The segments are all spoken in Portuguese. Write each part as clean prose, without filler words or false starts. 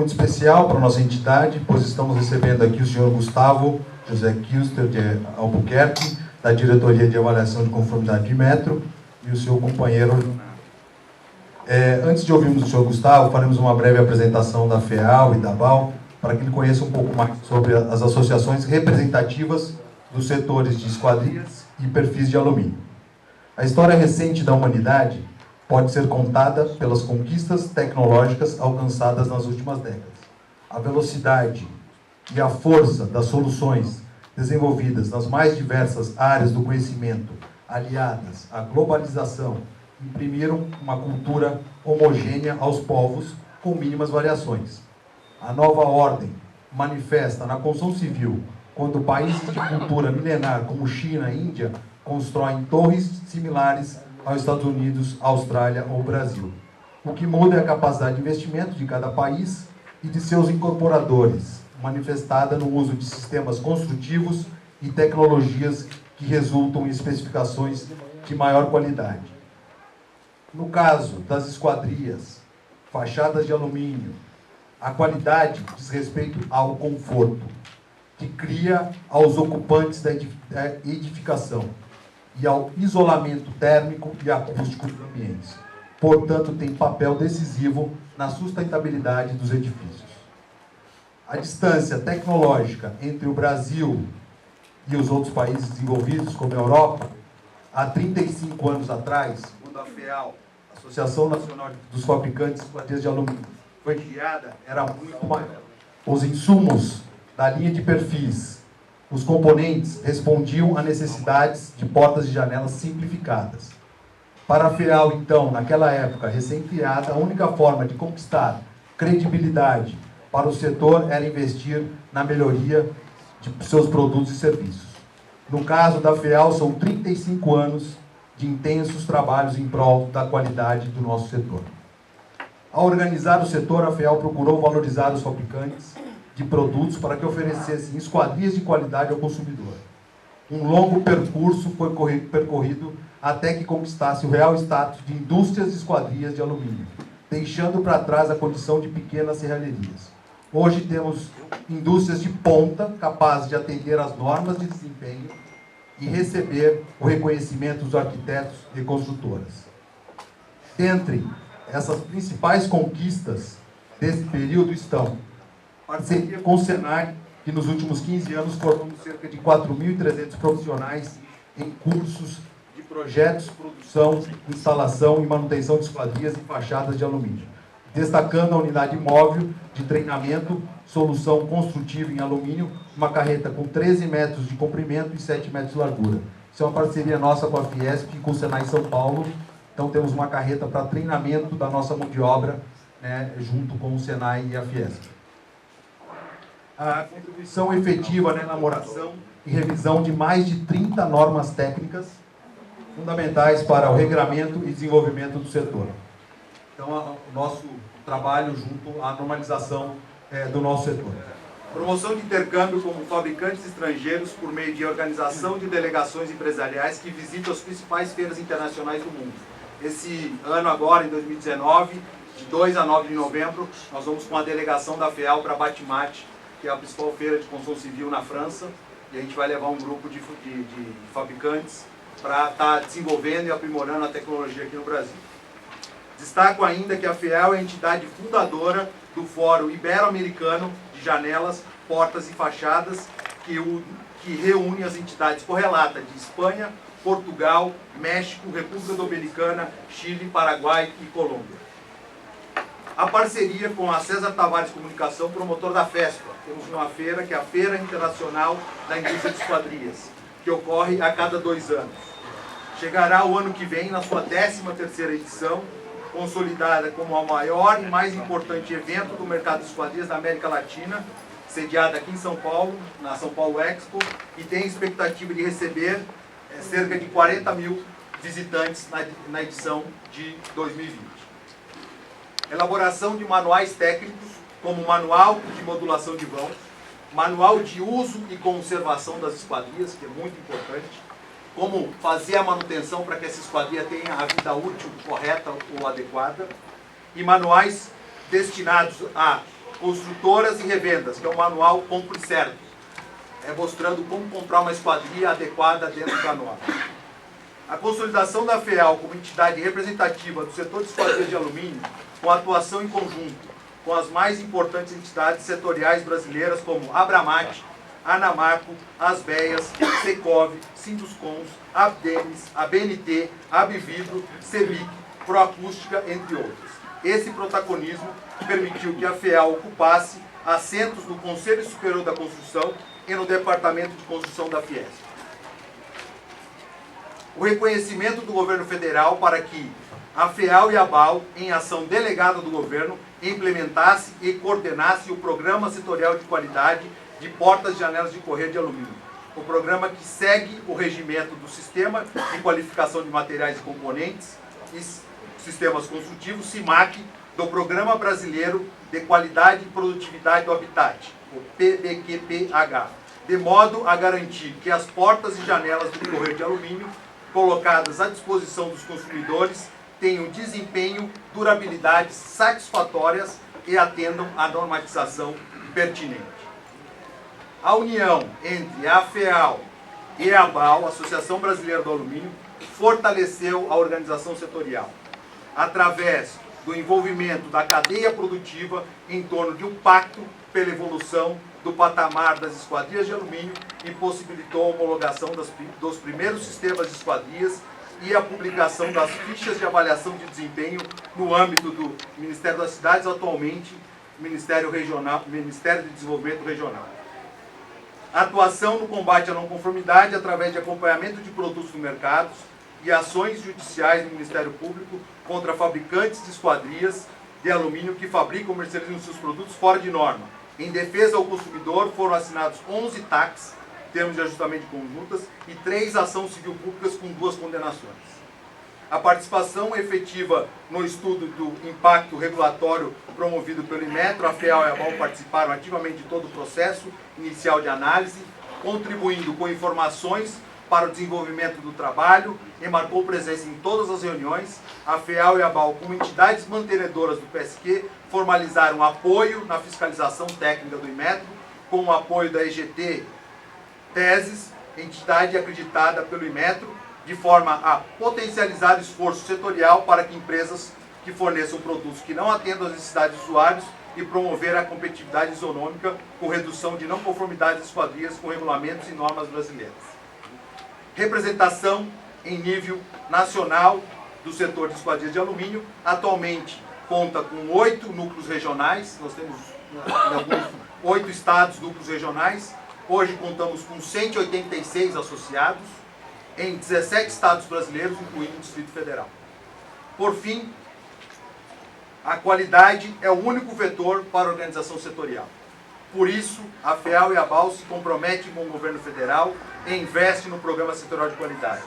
muito especial para a nossa entidade, pois estamos recebendo aqui o senhor Gustavo José Kilster de Albuquerque, da Diretoria de Avaliação de Conformidade de Metro, e o seu companheiro Leonardo. Antes de ouvirmos o senhor Gustavo, faremos uma breve apresentação da FEAL e da BAL, para que ele conheça um pouco mais sobre as associações representativas dos setores de esquadrias e perfis de alumínio. A história recente da humanidade pode ser contada pelas conquistas tecnológicas alcançadas nas últimas décadas. A velocidade e a força das soluções desenvolvidas nas mais diversas áreas do conhecimento, aliadas à globalização, imprimiram uma cultura homogênea aos povos com mínimas variações. A nova ordem manifesta na construção civil quando países de cultura milenar como China e Índia constroem torres similares aos Estados Unidos, Austrália ou Brasil. O que muda é a capacidade de investimento de cada país e de seus incorporadores, manifestada no uso de sistemas construtivos e tecnologias que resultam em especificações de maior qualidade. No caso das esquadrias, fachadas de alumínio, a qualidade diz respeito ao conforto, que cria aos ocupantes da edificação e ao isolamento térmico e acústico dos ambientes. Portanto, tem papel decisivo na sustentabilidade dos edifícios. A distância tecnológica entre o Brasil e os outros países desenvolvidos, como a Europa, há 35 anos atrás, quando a FEAL, Associação Nacional dos Fabricantes de Esquadrias de Alumínio, foi criada, era muito maior. Os insumos da linha de perfis, os componentes respondiam a necessidades de portas e janelas simplificadas. Para a FEAL, então, naquela época recém-criada, a única forma de conquistar credibilidade para o setor era investir na melhoria de seus produtos e serviços. No caso da FEAL, são 35 anos de intensos trabalhos em prol da qualidade do nosso setor. Ao organizar o setor, a FEAL procurou valorizar os fabricantes de produtos para que oferecessem esquadrias de qualidade ao consumidor. Um longo percurso foi percorrido até que conquistasse o real status de indústrias de esquadrias de alumínio, deixando para trás a condição de pequenas serralherias. Hoje temos indústrias de ponta capazes de atender às normas de desempenho e receber o reconhecimento dos arquitetos e construtoras. Entre essas principais conquistas desse período estão parceria com o Senai, que nos últimos 15 anos formamos cerca de 4.300 profissionais em cursos de projetos, produção, instalação e manutenção de esquadrias e fachadas de alumínio, destacando a unidade móvel de treinamento, solução construtiva em alumínio, uma carreta com 13 metros de comprimento e 7 metros de largura. Isso é uma parceria nossa com a Fiesp e com o Senai São Paulo. Então temos uma carreta para treinamento da nossa mão de obra, né, junto com o Senai e a Fiesp. A contribuição efetiva na elaboração e revisão de mais de 30 normas técnicas fundamentais para o regramento e desenvolvimento do setor. Então, o nosso trabalho junto à normalização do nosso setor. Promoção de intercâmbio com fabricantes estrangeiros por meio de organização de delegações empresariais que visitam as principais feiras internacionais do mundo. Esse ano agora, em 2019, de 2 a 9 de novembro, nós vamos com a delegação da FEAL para Batimate, que é a principal feira de construção civil na França, e a gente vai levar um grupo de fabricantes para estar desenvolvendo e aprimorando a tecnologia aqui no Brasil. Destaco ainda que a FEAL é a entidade fundadora do Fórum Ibero-Americano de Janelas, Portas e Fachadas, que reúne as entidades correlatas de Espanha, Portugal, México, República Dominicana, Chile, Paraguai e Colômbia. A parceria com a César Tavares Comunicação, promotor da FESPA. Temos uma feira que é a Feira Internacional da Indústria de Esquadrias, que ocorre a cada 2 anos. Chegará o ano que vem na sua 13ª edição, consolidada como a maior e mais importante evento do mercado de esquadrias da América Latina, sediada aqui em São Paulo, na São Paulo Expo, e tem a expectativa de receber cerca de 40 mil visitantes na edição de 2020. Elaboração de manuais técnicos, como manual de modulação de vãos, manual de uso e conservação das esquadrias, que é muito importante, como fazer a manutenção para que essa esquadria tenha a vida útil correta ou adequada, e manuais destinados a Construtoras e Revendas, que é o manual Compre Certo, mostrando como comprar uma esquadria adequada dentro do manual. A consolidação da FEAL como entidade representativa do setor de esquadrias de alumínio, com atuação em conjunto com as mais importantes entidades setoriais brasileiras como Abramate, Anamarco, Asbeias, Secov, Sinduscons, Abdemes, ABNT, Abvidro, Semic, Proacústica, entre outros. Esse protagonismo permitiu que a FEAL ocupasse assentos no Conselho Superior da Construção e no Departamento de Construção da Fiesp. O reconhecimento do governo federal para que a FEAL e a ABAL, em ação delegada do governo, implementasse e coordenasse o Programa Setorial de Qualidade de Portas e Janelas de Correia de Alumínio. O programa que segue o regimento do Sistema de Qualificação de Materiais e Componentes e Sistemas Construtivos, SIMAC, do Programa Brasileiro de Qualidade e Produtividade do Habitat, o PBQPH, de modo a garantir que as portas e janelas do correio de alumínio colocadas à disposição dos consumidores tenham desempenho, durabilidade satisfatórias e atendam à normatização pertinente. A união entre a FEAL e a ABAL, Associação Brasileira do Alumínio, fortaleceu a organização setorial, através do envolvimento da cadeia produtiva em torno de um pacto pela evolução do patamar das esquadrias de alumínio e possibilitou a homologação dos primeiros sistemas de esquadrias e a publicação das fichas de avaliação de desempenho no âmbito do Ministério das Cidades, atualmente Ministério de Desenvolvimento Regional. Atuação no combate à não conformidade através de acompanhamento de produtos no mercado e ações judiciais do Ministério Público contra fabricantes de esquadrias de alumínio que fabricam e comercializam seus produtos fora de norma. Em defesa ao consumidor foram assinados 11 TACs, termos de ajustamento de condutas, e 3 ações civil públicas com 2 condenações. A participação efetiva no estudo do impacto regulatório promovido pelo Inmetro, a FEAL e a ABAL participaram ativamente de todo o processo inicial de análise, contribuindo com informações para o desenvolvimento do trabalho e marcou presença em todas as reuniões. A FEAL e a ABAL, como entidades mantenedoras do PSQ, formalizaram apoio na fiscalização técnica do Inmetro, com o apoio da EGT Teses, entidade acreditada pelo Inmetro, de forma a potencializar o esforço setorial para que empresas que forneçam produtos que não atendam às necessidades dos usuários e promover a competitividade isonômica com redução de não conformidades de esquadrias com regulamentos e normas brasileiras. Representação em nível nacional do setor de esquadrias de alumínio. Atualmente conta com 8 núcleos regionais, nós temos em alguns 8 estados núcleos regionais. Hoje contamos com 186 associados em 17 estados brasileiros, incluindo o Distrito Federal. Por fim, a qualidade é o único vetor para a organização setorial. Por isso, a FEAL e a ABAL se comprometem com o governo federal e investem no Programa Setorial de Qualidade,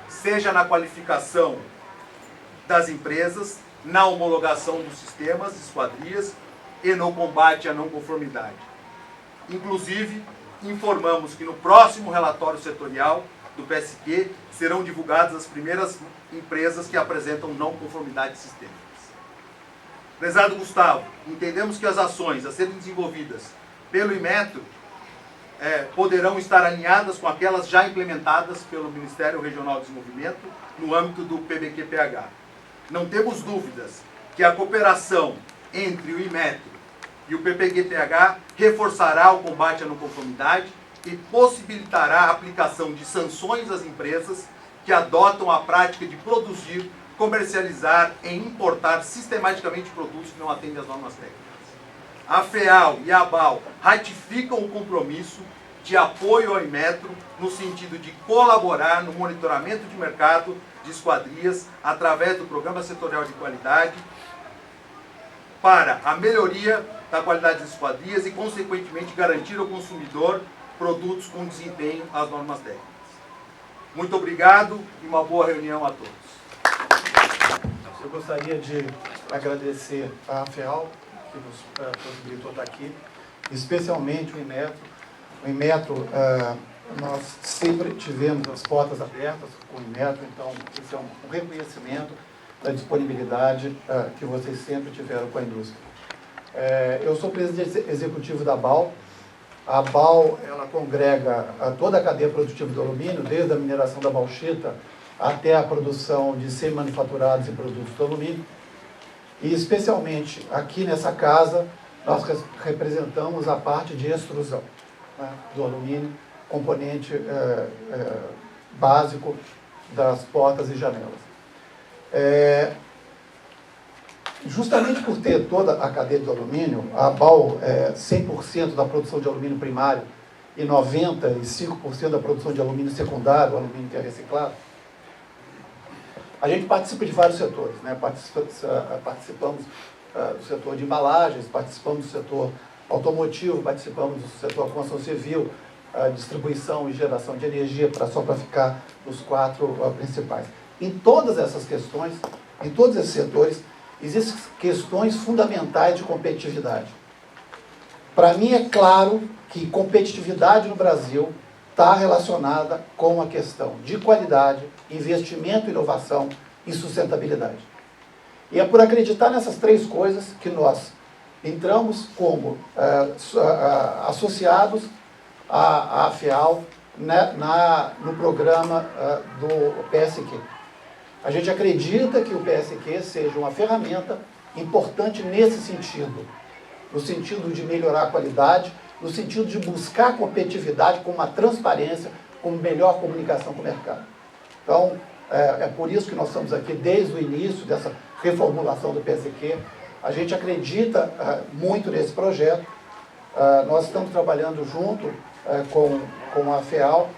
seja na qualificação das empresas, na homologação dos sistemas, esquadrias e no combate à não conformidade. Inclusive, informamos que no próximo relatório setorial do PSQ serão divulgadas as primeiras empresas que apresentam não conformidade de sistemas. Prezado Gustavo, entendemos que as ações a serem desenvolvidas pelo Inmetro poderão estar alinhadas com aquelas já implementadas pelo Ministério Regional de Desenvolvimento no âmbito do PBQPH. Não temos dúvidas que a cooperação entre o Inmetro e o PBQPH reforçará o combate à não conformidade e possibilitará a aplicação de sanções às empresas que adotam a prática de produzir, comercializar e importar sistematicamente produtos que não atendem às normas técnicas. A FEAL e a ABAL ratificam o compromisso de apoio ao Inmetro no sentido de colaborar no monitoramento de mercado de esquadrias através do Programa Setorial de Qualidade para a melhoria da qualidade das esquadrias e, consequentemente, garantir ao consumidor produtos com desempenho às normas técnicas. Muito obrigado e uma boa reunião a todos. Eu gostaria de agradecer à FEAL, que nos possibilitou estar aqui, especialmente o Inmetro. O Inmetro, nós sempre tivemos as portas abertas com o Inmetro, então esse é um reconhecimento da disponibilidade que vocês sempre tiveram com a indústria. Eu sou presidente executivo da BAL. A BAL, ela congrega toda a cadeia produtiva do alumínio, desde a mineração da bauxita até a produção de semi-manufaturados e produtos do alumínio. E, especialmente, aqui nessa casa, nós representamos a parte de extrusão, né, do alumínio, componente básico das portas e janelas. Justamente por ter toda a cadeia do alumínio, a BAL 100% da produção de alumínio primário e 95% da produção de alumínio secundário, o alumínio que é reciclado, a gente participa de vários setores, né? Participamos do setor de embalagens, participamos do setor automotivo, participamos do setor construção civil, distribuição e geração de energia, só para ficar nos 4 principais. Em todas essas questões, em todos esses setores, existem questões fundamentais de competitividade. Para mim é claro que competitividade no Brasil está relacionada com a questão de qualidade, investimento, inovação e sustentabilidade. E é por acreditar nessas 3 coisas que nós entramos como associados à FEAL, né, no programa do PSQ. A gente acredita que o PSQ seja uma ferramenta importante nesse sentido, no sentido de melhorar a qualidade, no sentido de buscar competitividade com uma transparência, com melhor comunicação com o mercado. Então, é por isso que nós estamos aqui desde o início dessa reformulação do PSQ. A gente acredita muito nesse projeto. Nós estamos trabalhando junto com a FEAL.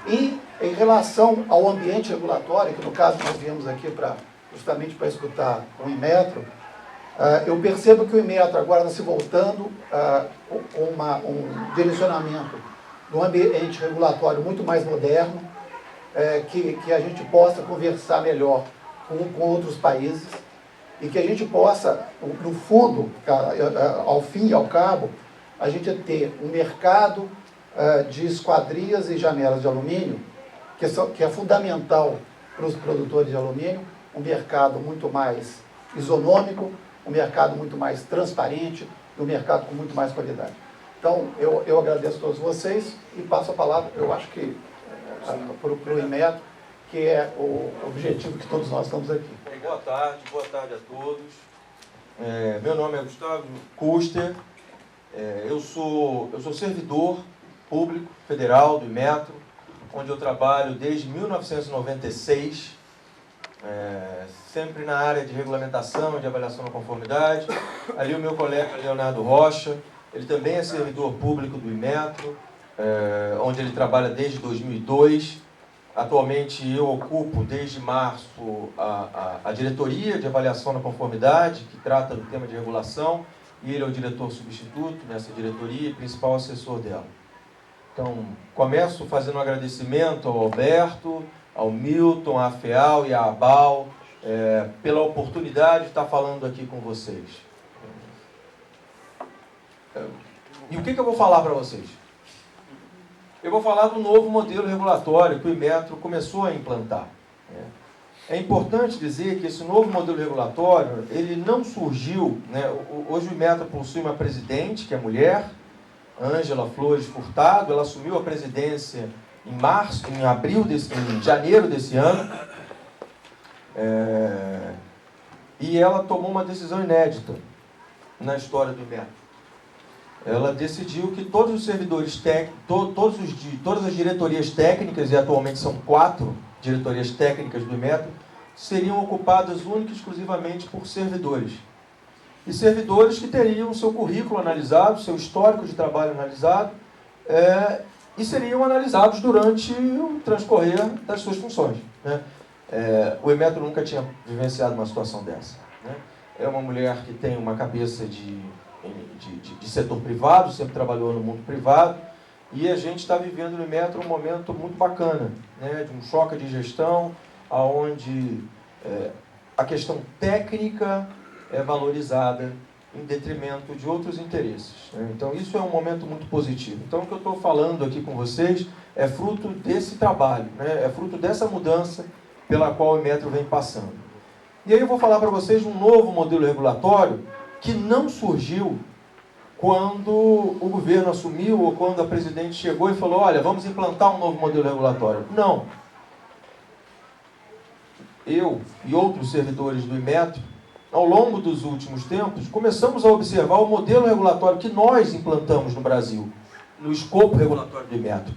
E em relação ao ambiente regulatório, que no caso nós viemos aqui justamente para escutar o Inmetro, eu percebo que o Inmetro agora está se voltando um direcionamento de um ambiente regulatório muito mais moderno, que a gente possa conversar melhor com outros países e que a gente possa, no fundo, ao fim e ao cabo, a gente ter um mercado de esquadrias e janelas de alumínio, que é fundamental para os produtores de alumínio, um mercado muito mais isonômico, um mercado muito mais transparente, um mercado com muito mais qualidade. Então, eu agradeço a todos vocês e passo a palavra, eu acho que, para o Inmetro, que é o objetivo que todos nós estamos aqui. Boa tarde a todos. Meu nome é Gustavo Custer, eu sou servidor público federal do Inmetro, onde eu trabalho desde 1996, sempre na área de regulamentação e de avaliação da conformidade. Ali o meu colega Leonardo Rocha, ele também é servidor público do Inmetro, onde ele trabalha desde 2002. Atualmente eu ocupo desde março a diretoria de avaliação da conformidade, que trata do tema de regulação, e ele é o diretor substituto nessa diretoria e principal assessor dela. Então, começo fazendo um agradecimento ao Alberto, ao Milton, à FEAL e à ABAL, pela oportunidade de estar falando aqui com vocês. E o que eu vou falar para vocês? Eu vou falar do novo modelo regulatório que o Inmetro começou a implantar. É importante dizer que esse novo modelo regulatório, ele não surgiu, né? Hoje o Inmetro possui uma presidente, que é mulher, Ângela Flores Furtado. Ela assumiu a presidência em janeiro desse ano, e ela tomou uma decisão inédita na história do Inmetro. Ela decidiu que todos os servidores técnicos, todas as diretorias técnicas, e atualmente são 4 diretorias técnicas do Inmetro, seriam ocupadas única e exclusivamente por servidores. E servidores que teriam o seu currículo analisado, seu histórico de trabalho analisado, e seriam analisados durante o transcorrer das suas funções, né? O Inmetro nunca tinha vivenciado uma situação dessa, né? É uma mulher que tem uma cabeça de setor privado, sempre trabalhou no mundo privado, e a gente está vivendo no Inmetro um momento muito bacana, né, de um choque de gestão, onde a questão técnica é valorizada em detrimento de outros interesses, né? Então isso é um momento muito positivo. Então o que eu estou falando aqui com vocês é fruto desse trabalho, né? É fruto dessa mudança pela qual o Inmetro vem passando. E aí eu vou falar para vocês de um novo modelo regulatório que não surgiu quando o governo assumiu ou quando a presidente chegou e falou, olha, vamos implantar um novo modelo regulatório. Não. Eu e outros servidores do Inmetro, ao longo dos últimos tempos, começamos a observar o modelo regulatório que nós implantamos no Brasil, no escopo regulatório do Inmetro.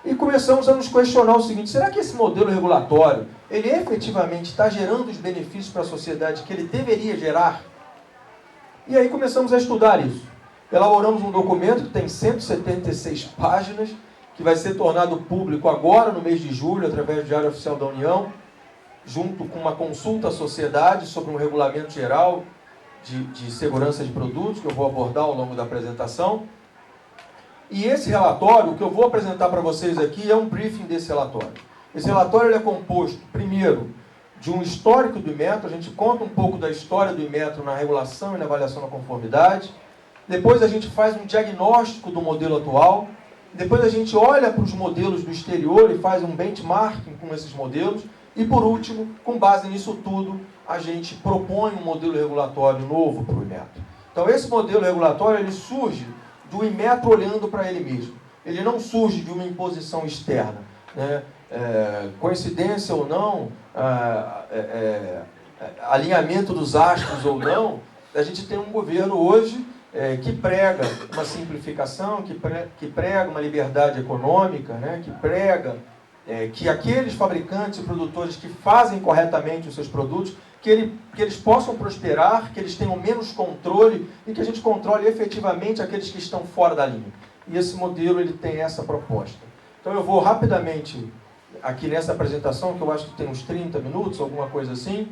E começamos a nos questionar o seguinte, será que esse modelo regulatório, ele efetivamente está gerando os benefícios para a sociedade que ele deveria gerar? E aí começamos a estudar isso. Elaboramos um documento que tem 176 páginas, que vai ser tornado público agora no mês de julho, através do Diário Oficial da União, junto com uma consulta à sociedade sobre um regulamento geral de segurança de produtos, que eu vou abordar ao longo da apresentação. E esse relatório, o que eu vou apresentar para vocês aqui, é um briefing desse relatório. Esse relatório ele é composto, primeiro, de um histórico do Inmetro, a gente conta um pouco da história do Inmetro na regulação e na avaliação da conformidade. Depois a gente faz um diagnóstico do modelo atual. Depois a gente olha para os modelos do exterior e faz um benchmarking com esses modelos. E por último, com base nisso tudo, a gente propõe um modelo regulatório novo para o Inmetro. Então esse modelo regulatório ele surge do Inmetro olhando para ele mesmo. Ele não surge de uma imposição externa, né? Coincidência ou não, alinhamento dos astros ou não, a gente tem um governo hoje que prega uma simplificação, que prega uma liberdade econômica, né? Que prega que aqueles fabricantes e produtores que fazem corretamente os seus produtos, que eles possam prosperar, que eles tenham menos controle e que a gente controle efetivamente aqueles que estão fora da linha. E esse modelo ele tem essa proposta. Então eu vou rapidamente, aqui nessa apresentação, que eu acho que tem uns 30 minutos, alguma coisa assim,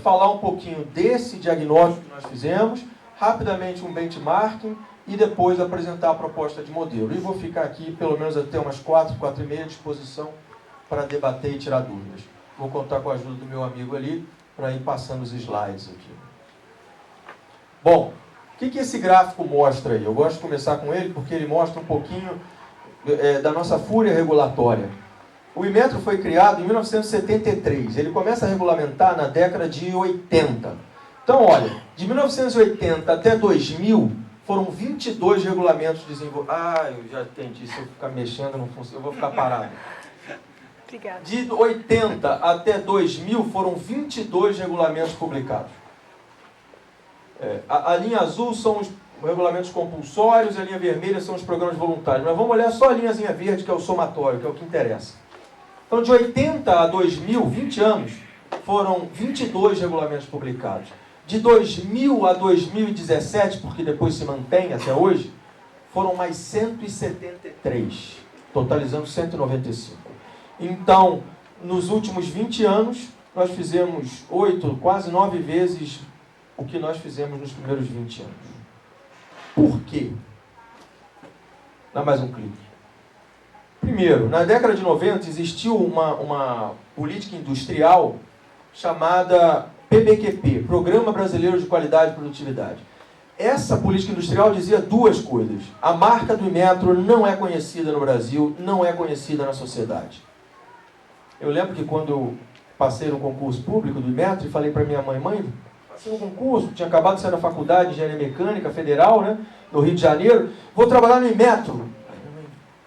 falar um pouquinho desse diagnóstico que nós fizemos, rapidamente um benchmarking e depois apresentar a proposta de modelo. E vou ficar aqui pelo menos até umas 4h30 à disposição para debater e tirar dúvidas. Vou contar com a ajuda do meu amigo ali para ir passando os slides aqui. Bom, o que esse gráfico mostra aí? Eu gosto de começar com ele porque ele mostra um pouquinho da nossa fúria regulatória. O Inmetro foi criado em 1973. Ele começa a regulamentar na década de 80. Então, olha, de 1980 até 2000, foram 22 regulamentos desenvolvidos. Eu já entendi, se eu ficar mexendo, não funciona, eu vou ficar parado. Obrigada. De 80 até 2000, foram 22 regulamentos publicados. A linha azul são os regulamentos compulsórios, a linha vermelha são os programas voluntários. Mas vamos olhar só a linhazinha verde, que é o somatório, que é o que interessa. Então, de 80 a 2000, 20 anos, foram 22 regulamentos publicados. De 2000 a 2017, porque depois se mantém até hoje, foram mais 173, totalizando 195. Então, nos últimos 20 anos, nós fizemos 8, quase 9 vezes o que nós fizemos nos primeiros 20 anos. Por quê? Dá mais um clique. Primeiro, na década de 90 existiu uma política industrial chamada PBQP, Programa Brasileiro de Qualidade e Produtividade. Essa política industrial dizia duas coisas. A marca do Inmetro não é conhecida no Brasil, não é conhecida na sociedade. Eu lembro que quando eu passei no concurso público do Inmetro e falei para minha mãe, passei no concurso, tinha acabado de sair da faculdade de Engenharia Mecânica Federal, né, no Rio de Janeiro, vou trabalhar no Inmetro.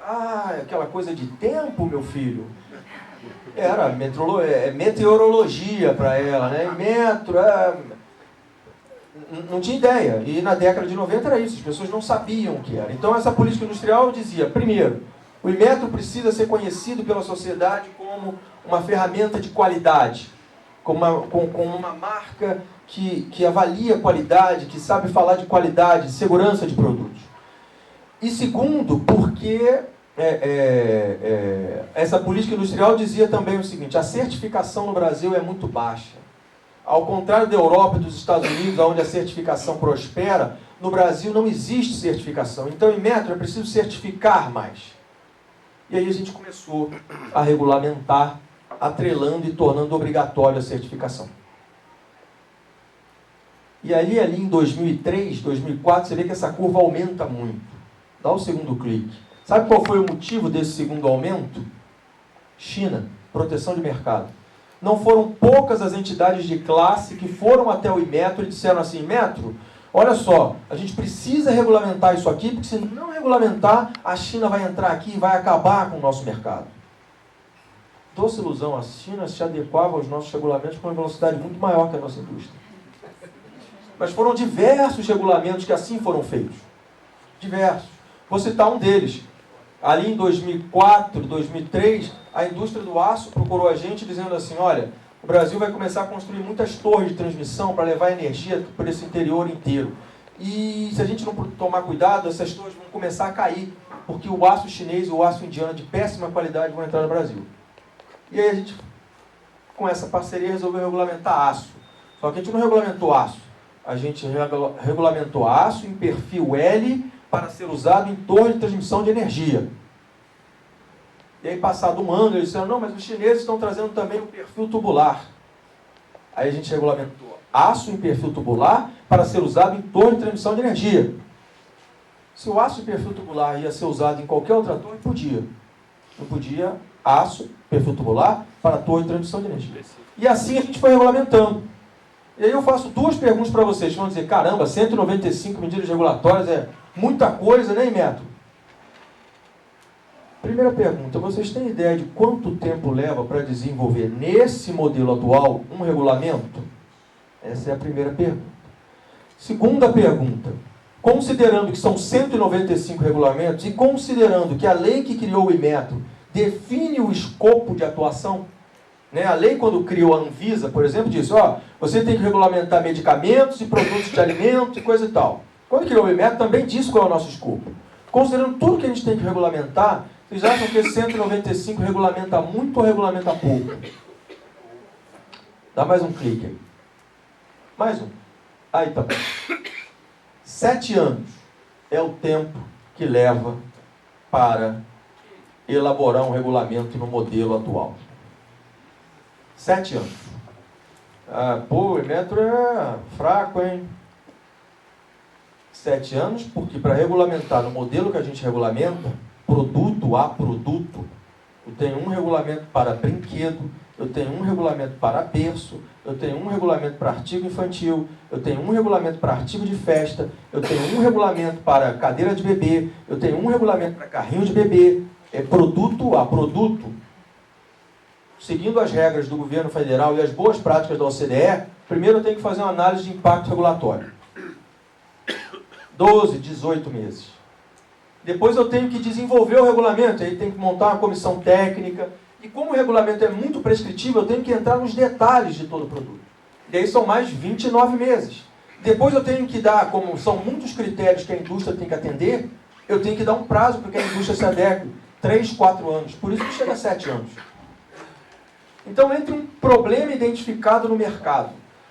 Aquela coisa de tempo, meu filho. Era meteorologia para ela, né? Metro, não tinha ideia. E na década de 90 era isso, as pessoas não sabiam o que era. Então essa política industrial dizia, primeiro, o Inmetro precisa ser conhecido pela sociedade como uma ferramenta de qualidade, como uma marca que avalia qualidade, que sabe falar de qualidade, de segurança de produtos. E segundo, porque essa política industrial dizia também o seguinte, a certificação no Brasil é muito baixa. Ao contrário da Europa e dos Estados Unidos, onde a certificação prospera, no Brasil não existe certificação. Então, em Inmetro, é preciso certificar mais. E aí a gente começou a regulamentar, atrelando e tornando obrigatória a certificação. E ali em 2003, 2004, você vê que essa curva aumenta muito. Dá o segundo clique. Sabe qual foi o motivo desse segundo aumento? China, proteção de mercado. Não foram poucas as entidades de classe que foram até o Inmetro e disseram assim, Inmetro, olha só, a gente precisa regulamentar isso aqui, porque se não regulamentar, a China vai entrar aqui e vai acabar com o nosso mercado. Doce ilusão, a China se adequava aos nossos regulamentos com uma velocidade muito maior que a nossa indústria. Mas foram diversos regulamentos que assim foram feitos. Diversos. Vou citar um deles. Ali em 2004, 2003, a indústria do aço procurou a gente dizendo assim, olha, o Brasil vai começar a construir muitas torres de transmissão para levar energia por esse interior inteiro. E se a gente não tomar cuidado, essas torres vão começar a cair, porque o aço chinês e o aço indiano de péssima qualidade vão entrar no Brasil. E aí a gente, com essa parceria, resolveu regulamentar aço. Só que a gente não regulamentou aço. A gente regulamentou aço em perfil L para ser usado em torre de transmissão de energia. E aí, passado um ano, eles disseram, não, mas os chineses estão trazendo também o perfil tubular. Aí a gente regulamentou aço em perfil tubular para ser usado em torre de transmissão de energia. Se o aço em perfil tubular ia ser usado em qualquer outra torre, podia. Não podia aço, perfil tubular, para torre de transmissão de energia. E assim a gente foi regulamentando. E aí eu faço duas perguntas para vocês. Vão dizer, caramba, 195 medidas regulatórias é muita coisa, né, Inmetro? Primeira pergunta, vocês têm ideia de quanto tempo leva para desenvolver nesse modelo atual um regulamento? Essa é a primeira pergunta. Segunda pergunta, considerando que são 195 regulamentos e considerando que a lei que criou o Inmetro define o escopo de atuação, né? A lei, quando criou a Anvisa, por exemplo, disse, ó, você tem que regulamentar medicamentos e produtos de alimento e coisa e tal. Quando criou o Inmetro, também disse qual é o nosso escopo. Considerando tudo que a gente tem que regulamentar, vocês acham que esse 195 regulamenta muito ou regulamenta pouco? Dá mais um clique aí. Mais um. Aí tá bom. 7 anos é o tempo que leva para elaborar um regulamento no modelo atual. 7 anos. Pô, o Inmetro é fraco, hein? 7 anos, porque para regulamentar no modelo que a gente regulamenta, produto a produto, eu tenho um regulamento para brinquedo, eu tenho um regulamento para berço, eu tenho um regulamento para artigo infantil, eu tenho um regulamento para artigo de festa, eu tenho um regulamento para cadeira de bebê, eu tenho um regulamento para carrinho de bebê, é produto a produto. Seguindo as regras do governo federal e as boas práticas da OCDE, primeiro eu tenho que fazer uma análise de impacto regulatório. 12, 18 meses. Depois eu tenho que desenvolver o regulamento, aí tenho que montar uma comissão técnica. E como o regulamento é muito prescritivo, eu tenho que entrar nos detalhes de todo o produto. E aí são mais 29 meses. Depois eu tenho que dar, como são muitos critérios que a indústria tem que atender, eu tenho que dar um prazo para que a indústria se adeque. 3, 4 anos. Por isso que chega a 7 anos. Então, entre um problema identificado no mercado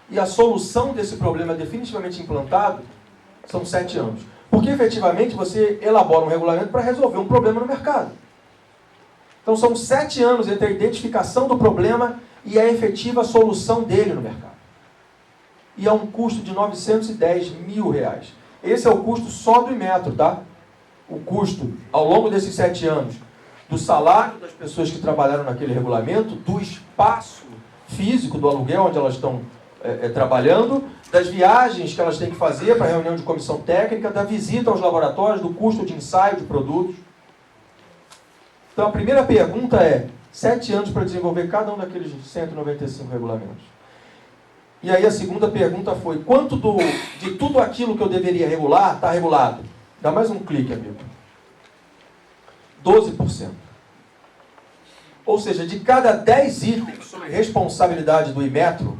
e a solução desse problema definitivamente implantado, são 7 anos. Porque, efetivamente, você elabora um regulamento para resolver um problema no mercado. Então, são 7 anos entre a identificação do problema e a efetiva solução dele no mercado. E é um custo de R$910 mil. Esse é o custo só do Inmetro, tá? O custo, ao longo desses 7 anos, do salário das pessoas que trabalharam naquele regulamento, do espaço físico do aluguel onde elas estão trabalhando, das viagens que elas têm que fazer para a reunião de comissão técnica, da visita aos laboratórios, do custo de ensaio de produtos. Então, a primeira pergunta é, 7 anos para desenvolver cada um daqueles 195 regulamentos. E aí a segunda pergunta foi, quanto de tudo aquilo que eu deveria regular está regulado? Dá mais um clique, amigo. 12%. Ou seja, de cada 10 itens sobre responsabilidade do Inmetro,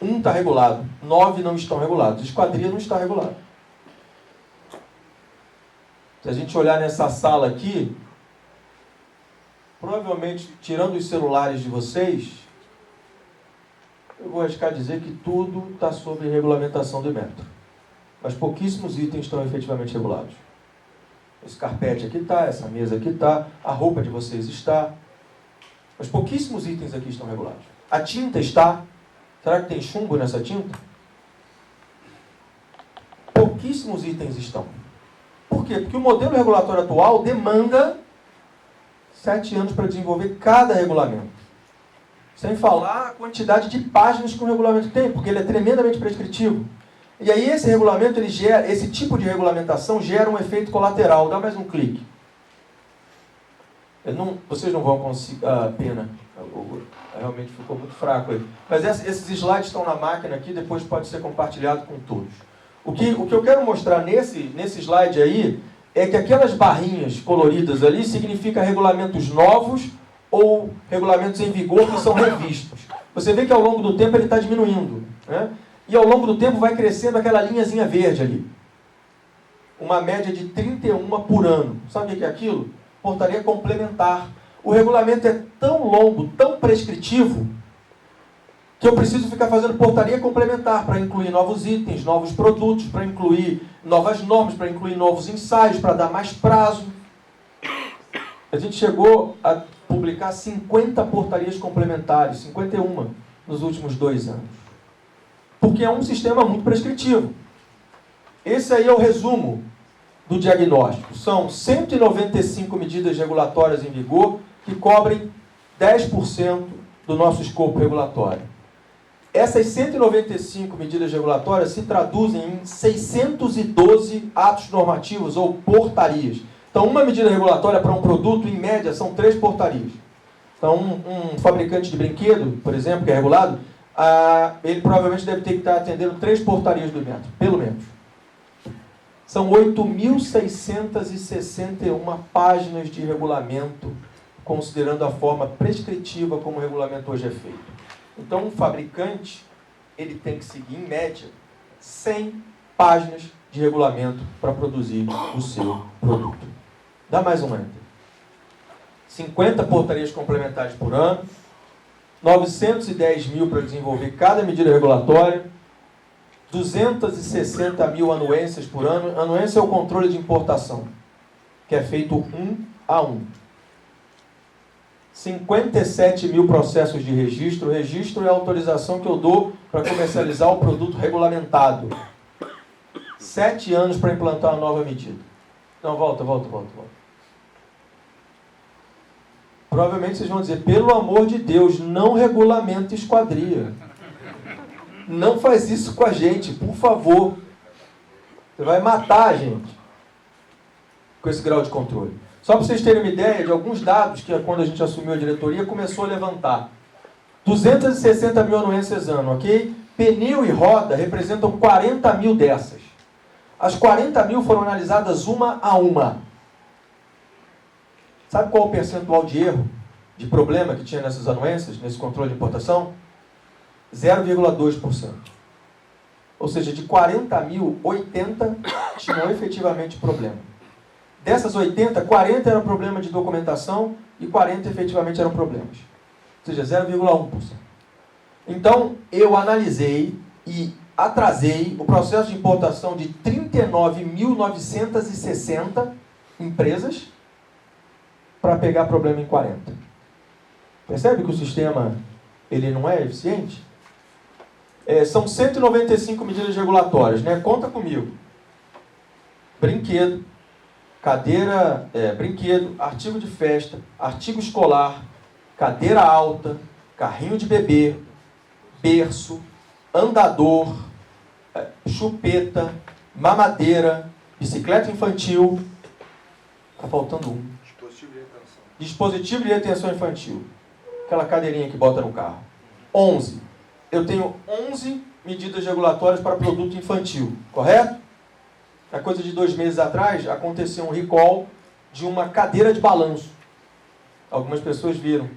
1 está regulado, 9 não estão regulados. Esquadria não está regulado. Se a gente olhar nessa sala aqui, provavelmente, tirando os celulares de vocês, eu vou arriscar dizer que tudo está sob regulamentação do Inmetro. Mas pouquíssimos itens estão efetivamente regulados. Esse carpete aqui está, essa mesa aqui está, a roupa de vocês está. Mas pouquíssimos itens aqui estão regulados. A tinta está. Será que tem chumbo nessa tinta? Pouquíssimos itens estão. Por quê? Porque o modelo regulatório atual demanda 7 anos para desenvolver cada regulamento. Sem falar a quantidade de páginas que o regulamento tem, porque ele é tremendamente prescritivo. E aí esse regulamento, ele gera, esse tipo de regulamentação gera um efeito colateral. Dá mais um clique. Vocês não vão conseguir... pena. Realmente ficou muito fraco aí. Mas esses slides estão na máquina aqui, depois pode ser compartilhado com todos. O que eu quero mostrar nesse slide aí é que aquelas barrinhas coloridas ali significam regulamentos novos ou regulamentos em vigor que são revistos. Você vê que ao longo do tempo ele está diminuindo, né? E ao longo do tempo vai crescendo aquela linhazinha verde ali. Uma média de 31 por ano. Sabe o que é aquilo? Portaria complementar. O regulamento é tão longo, tão prescritivo, que eu preciso ficar fazendo portaria complementar para incluir novos itens, novos produtos, para incluir novas normas, para incluir novos ensaios, para dar mais prazo. A gente chegou a publicar 50 portarias complementares, 51 nos últimos 2 anos. Porque é um sistema muito prescritivo. Esse aí é o resumo do diagnóstico. São 195 medidas regulatórias em vigor que cobrem 10% do nosso escopo regulatório. Essas 195 medidas regulatórias se traduzem em 612 atos normativos ou portarias. Então, uma medida regulatória para um produto, em média, são 3 portarias. Então, um fabricante de brinquedo, por exemplo, que é regulado, ele provavelmente deve ter que estar atendendo 3 portarias do metro, pelo menos. São 8.661 páginas de regulamento, considerando a forma prescritiva como o regulamento hoje é feito. Então, um fabricante, ele tem que seguir, em média, 100 páginas de regulamento para produzir o seu produto. Dá mais um enter. 50 portarias complementares por ano, 910 mil para desenvolver cada medida regulatória, 260 mil anuências por ano. Anuência é o controle de importação, que é feito 1 a 1. 57 mil processos de registro. O registro é a autorização que eu dou para comercializar o produto regulamentado. 7 anos para implantar uma nova medida. Não, volta. Provavelmente vocês vão dizer, pelo amor de Deus, não regulamenta esquadria. Não faz isso com a gente, por favor. Você vai matar a gente com esse grau de controle. Só para vocês terem uma ideia de alguns dados que, quando a gente assumiu a diretoria, começou a levantar. 260 mil anuências ano, ok? Pneu e roda representam 40 mil dessas. As 40 mil foram analisadas uma a uma. Sabe qual é o percentual de erro, de problema que tinha nessas anuências, nesse controle de importação? 0,2%. Ou seja, de 40 mil, 80 tinham efetivamente problema. Dessas 80, 40 eram problema de documentação e 40 efetivamente eram problemas. Ou seja, 0,1%. Então, eu analisei e atrasei o processo de importação de 39.960 empresas para pegar problema em 40. Percebe que o sistema ele não é eficiente? São 195 medidas regulatórias, né? Conta comigo. Brinquedo, cadeira, brinquedo, artigo de festa, artigo escolar, cadeira alta, carrinho de bebê, berço, andador, chupeta, mamadeira, bicicleta infantil. Está faltando um. Dispositivo de retenção infantil. Aquela cadeirinha que bota no carro. 11. Eu tenho 11 medidas regulatórias para produto infantil, correto? Na coisa de 2 meses atrás, aconteceu um recall de uma cadeira de balanço. Algumas pessoas viram.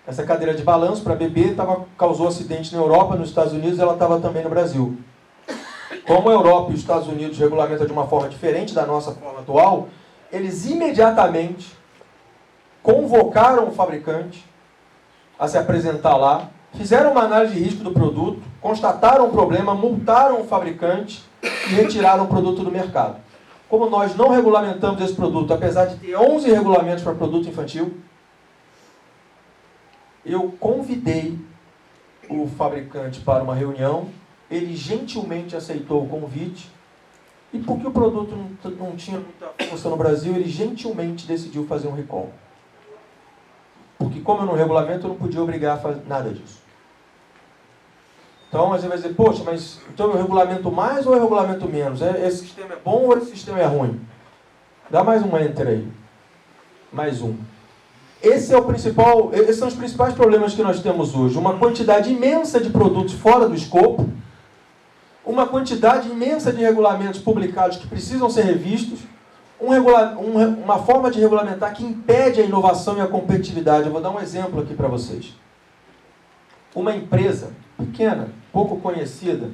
Essa cadeira de balanço para bebê causou acidente na Europa, nos Estados Unidos, e ela estava também no Brasil. Como a Europa e os Estados Unidos regulamentam de uma forma diferente da nossa forma atual, eles imediatamente convocaram o fabricante a se apresentar lá, fizeram uma análise de risco do produto, constataram o problema, multaram o fabricante e retiraram o produto do mercado. Como nós não regulamentamos esse produto, apesar de ter 11 regulamentos para produto infantil, eu convidei o fabricante para uma reunião, ele gentilmente aceitou o convite, e porque o produto não tinha muita força no Brasil, ele gentilmente decidiu fazer um recall. Porque como eu não regulamento, eu não podia obrigar a fazer nada disso. Então, a gente vai dizer, poxa, mas então eu regulamento mais ou eu regulamento menos? Esse sistema é bom ou esse sistema é ruim? Dá mais um enter aí. Mais um. Esses são os principais problemas que nós temos hoje. Uma quantidade imensa de produtos fora do escopo, uma quantidade imensa de regulamentos publicados que precisam ser revistos, uma forma de regulamentar que impede a inovação e a competitividade. Eu vou dar um exemplo aqui para vocês. Uma empresa pequena, pouco conhecida,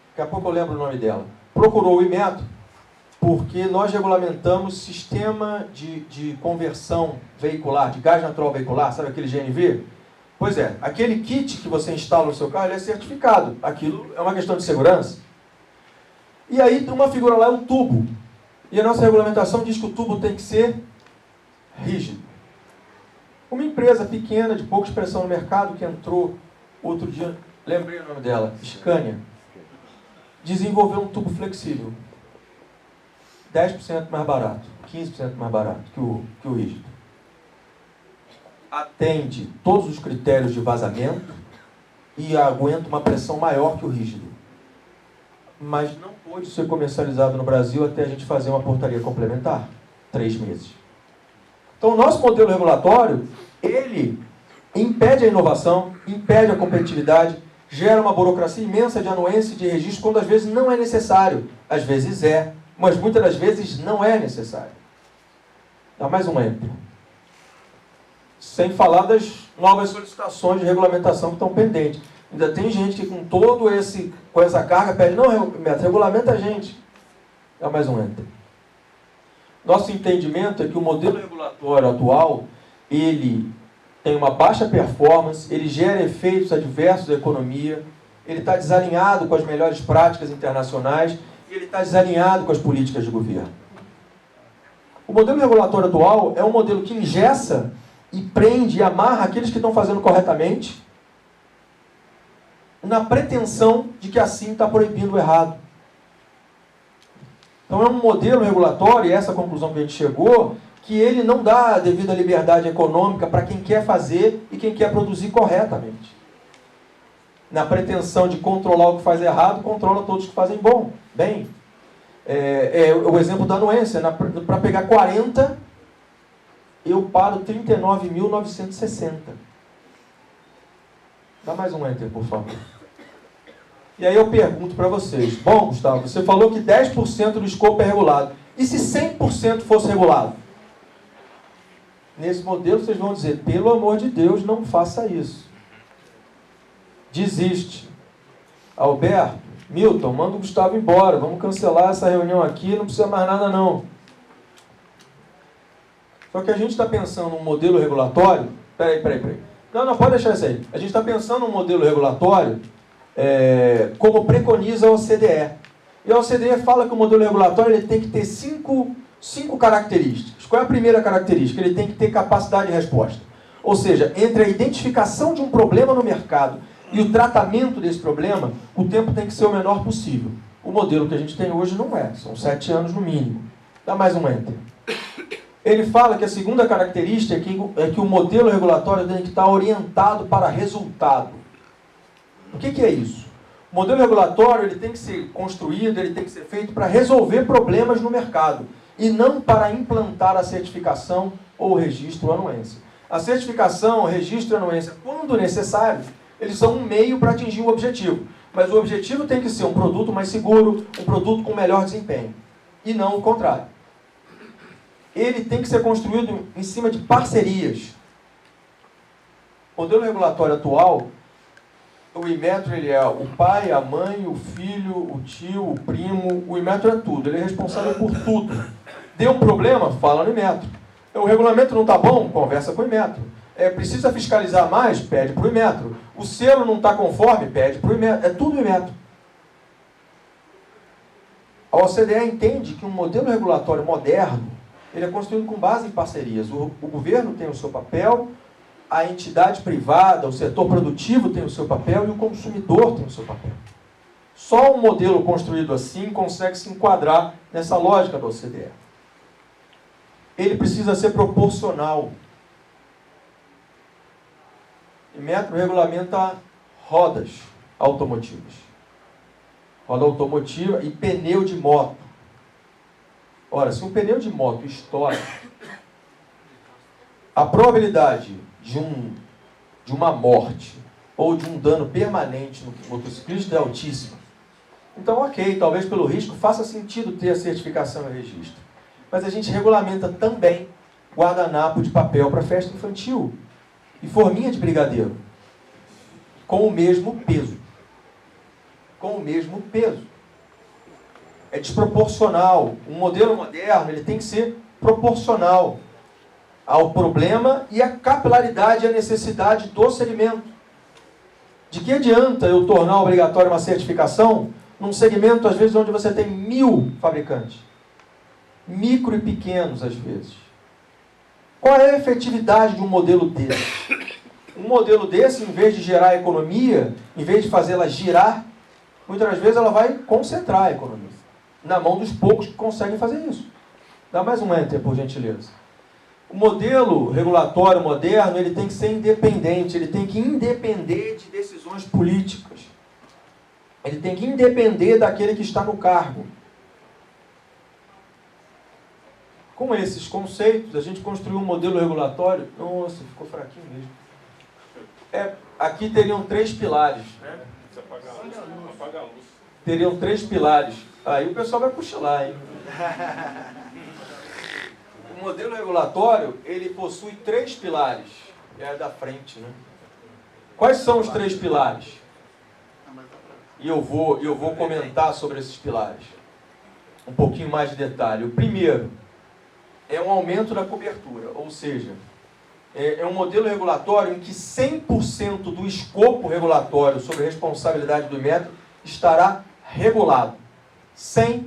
daqui a pouco eu lembro o nome dela, procurou o Inmetro porque nós regulamentamos sistema de conversão veicular, de gás natural veicular, sabe aquele GNV? Pois é, aquele kit que você instala no seu carro, ele é certificado. Aquilo é uma questão de segurança. E aí, uma figura lá é um tubo. E a nossa regulamentação diz que o tubo tem que ser rígido. Uma empresa pequena, de pouca expressão no mercado, que entrou outro dia, lembrei o nome dela, Scania, desenvolveu um tubo flexível. 10% mais barato, 15% mais barato que o rígido. Atende todos os critérios de vazamento e aguenta uma pressão maior que o rígido. Mas não pôde ser comercializado no Brasil até a gente fazer uma portaria complementar. 3 meses. Então, o nosso modelo regulatório, ele impede a inovação, impede a competitividade, gera uma burocracia imensa de anuência e de registro, quando às vezes não é necessário. Às vezes é, mas muitas das vezes não é necessário. Dá mais um exemplo. Sem falar das novas solicitações de regulamentação que estão pendentes. Ainda tem gente que com essa carga pede, não, regulamenta a gente. Dá mais um enter. Nosso entendimento é que o modelo regulatório atual, ele tem uma baixa performance, ele gera efeitos adversos à economia, ele está desalinhado com as melhores práticas internacionais e ele está desalinhado com as políticas de governo. O modelo regulatório atual é um modelo que engessa e prende e amarra aqueles que estão fazendo corretamente, na pretensão de que assim está proibindo o errado. Então é um modelo regulatório, e essa conclusão que a gente chegou, que ele não dá a devida liberdade econômica para quem quer fazer e quem quer produzir corretamente. Na pretensão de controlar o que faz errado, controla todos que fazem bem. O exemplo da anuência, para pegar 40, eu paro 39.960. Dá mais um enter, por favor. E aí eu pergunto para vocês, bom, Gustavo, você falou que 10% do escopo é regulado. E se 100% fosse regulado? Nesse modelo vocês vão dizer, pelo amor de Deus, não faça isso. Desiste. Alberto, Milton, manda o Gustavo embora, vamos cancelar essa reunião aqui, não precisa mais nada não. Só que a gente está pensando num modelo regulatório... Peraí. Não, pode deixar isso aí. A gente está pensando num modelo regulatório como preconiza a OCDE. E a OCDE fala que o modelo regulatório ele tem que ter cinco características. Qual é a primeira característica? Ele tem que ter capacidade de resposta. Ou seja, entre a identificação de um problema no mercado e o tratamento desse problema, o tempo tem que ser o menor possível. O modelo que a gente tem hoje não é. São 7 anos no mínimo. Dá mais um enter. Ele fala que a segunda característica é que o modelo regulatório tem que estar orientado para resultado. O que é isso? O modelo regulatório ele tem que ser construído, ele tem que ser feito para resolver problemas no mercado e não para implantar a certificação ou o registro ou anuência. A certificação, o registro e a anuência, quando necessário, eles são um meio para atingir o objetivo. Mas o objetivo tem que ser um produto mais seguro, um produto com melhor desempenho, e não o contrário. Ele tem que ser construído em cima de parcerias. O modelo regulatório atual, o Inmetro ele é o pai, a mãe, o filho, o tio, o primo, o Inmetro é tudo, ele é responsável por tudo. Deu um problema? Fala no Inmetro. O regulamento não está bom? Conversa com o Inmetro. Precisa fiscalizar mais? Pede para o Inmetro. O selo não está conforme? Pede para o Inmetro. É tudo Inmetro. A OCDE entende que um modelo regulatório moderno ele é construído com base em parcerias. O governo tem o seu papel, a entidade privada, o setor produtivo tem o seu papel e o consumidor tem o seu papel. Só um modelo construído assim consegue se enquadrar nessa lógica da OCDE. Ele precisa ser proporcional. Inmetro regulamenta rodas automotivas. Roda automotiva e pneu de moto. Ora, se um pneu de moto estoura, a probabilidade de uma morte ou de um dano permanente no motociclista é altíssima. Então, ok, talvez pelo risco faça sentido ter a certificação e registro. Mas a gente regulamenta também guardanapo de papel para festa infantil e forminha de brigadeiro, com o mesmo peso. Com o mesmo peso. É desproporcional. Um modelo moderno ele tem que ser proporcional ao problema e à capilaridade e à necessidade do segmento. De que adianta eu tornar obrigatória uma certificação num segmento, às vezes, onde você tem 1000 fabricantes? Micro e pequenos, às vezes. Qual é a efetividade de um modelo desse? Um modelo desse, em vez de gerar economia, em vez de fazê-la girar, muitas vezes ela vai concentrar a economia na mão dos poucos que conseguem fazer isso. Dá mais um enter, por gentileza. O modelo regulatório moderno ele tem que ser independente, ele tem que independer de decisões políticas. Ele tem que independer daquele que está no cargo. Com esses conceitos, a gente construiu um modelo regulatório. Nossa, ficou fraquinho mesmo. Aqui teriam 3 pilares. Né? Apaga a luz. Teriam 3 pilares. Aí o pessoal vai cochilar, hein? O modelo regulatório, ele possui 3 pilares. É da frente, né? Quais são os 3 pilares? E eu vou comentar sobre esses pilares. Um pouquinho mais de detalhe. O primeiro é um aumento da cobertura, ou seja, é um modelo regulatório em que 100% do escopo regulatório sobre responsabilidade do Inmetro estará regulado. 100%.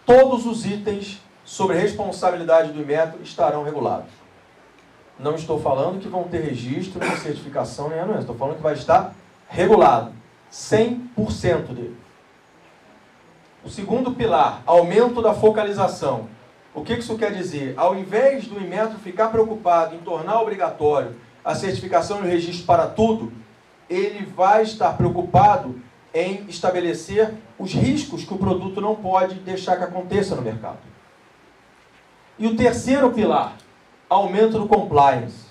Todos os itens sobre responsabilidade do Inmetro estarão regulados. Não estou falando que vão ter registro, nem certificação, nem anuência. Estou falando que vai estar regulado. 100% dele. O segundo pilar, aumento da focalização. O que isso quer dizer? Ao invés do Inmetro ficar preocupado em tornar obrigatório a certificação e o registro para tudo, ele vai estar preocupado em estabelecer os riscos que o produto não pode deixar que aconteça no mercado. E o terceiro pilar, aumento do compliance.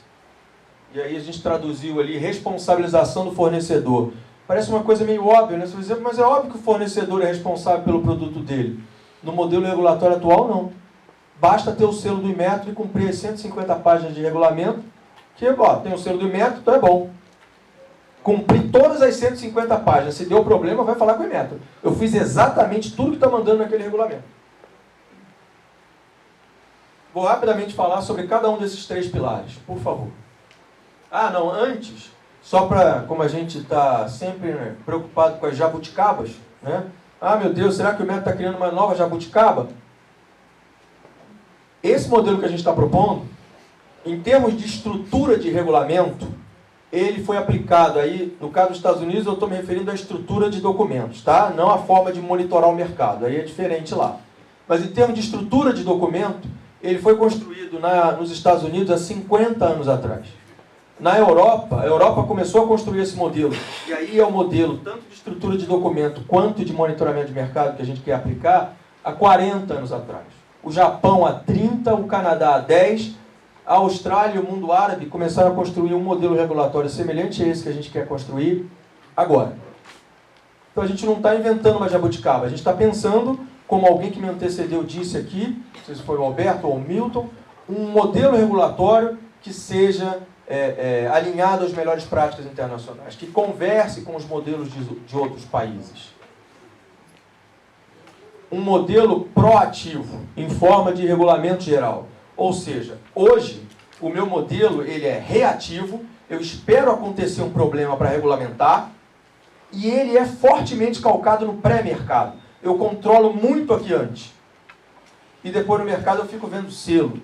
E aí a gente traduziu ali responsabilização do fornecedor. Parece uma coisa meio óbvia, né? Mas é óbvio que o fornecedor é responsável pelo produto dele. No modelo regulatório atual, não. Basta ter o selo do Inmetro e cumprir as 150 páginas de regulamento, que, tem o selo do Inmetro, então é bom. Cumprir todas as 150 páginas. Se deu problema, vai falar com o Inmetro. Eu fiz exatamente tudo que está mandando naquele regulamento. Vou rapidamente falar sobre cada um desses 3 pilares, por favor. Antes, só para, como a gente está sempre preocupado com as jabuticabas, né? Meu Deus, será que o Inmetro está criando uma nova jabuticaba? Esse modelo que a gente está propondo, em termos de estrutura de regulamento, ele foi aplicado aí, no caso dos Estados Unidos, eu estou me referindo à estrutura de documentos, tá? Não à forma de monitorar o mercado, aí é diferente lá. Mas em termos de estrutura de documento, ele foi construído nos Estados Unidos há 50 anos atrás. Na Europa, a Europa começou a construir esse modelo. E aí é o modelo tanto de estrutura de documento quanto de monitoramento de mercado que a gente quer aplicar há 40 anos atrás. O Japão há 30, o Canadá há 10, a Austrália e o mundo árabe começaram a construir um modelo regulatório semelhante a esse que a gente quer construir agora. Então a gente não está inventando uma jabuticaba, a gente está pensando, como alguém que me antecedeu disse aqui, não sei se foi o Alberto ou o Milton, um modelo regulatório que seja alinhado às melhores práticas internacionais, que converse com os modelos de outros países. Um modelo proativo, em forma de regulamento geral. Ou seja, hoje, o meu modelo ele é reativo, eu espero acontecer um problema para regulamentar, e ele é fortemente calcado no pré-mercado. Eu controlo muito aqui antes. E depois no mercado eu fico vendo selo.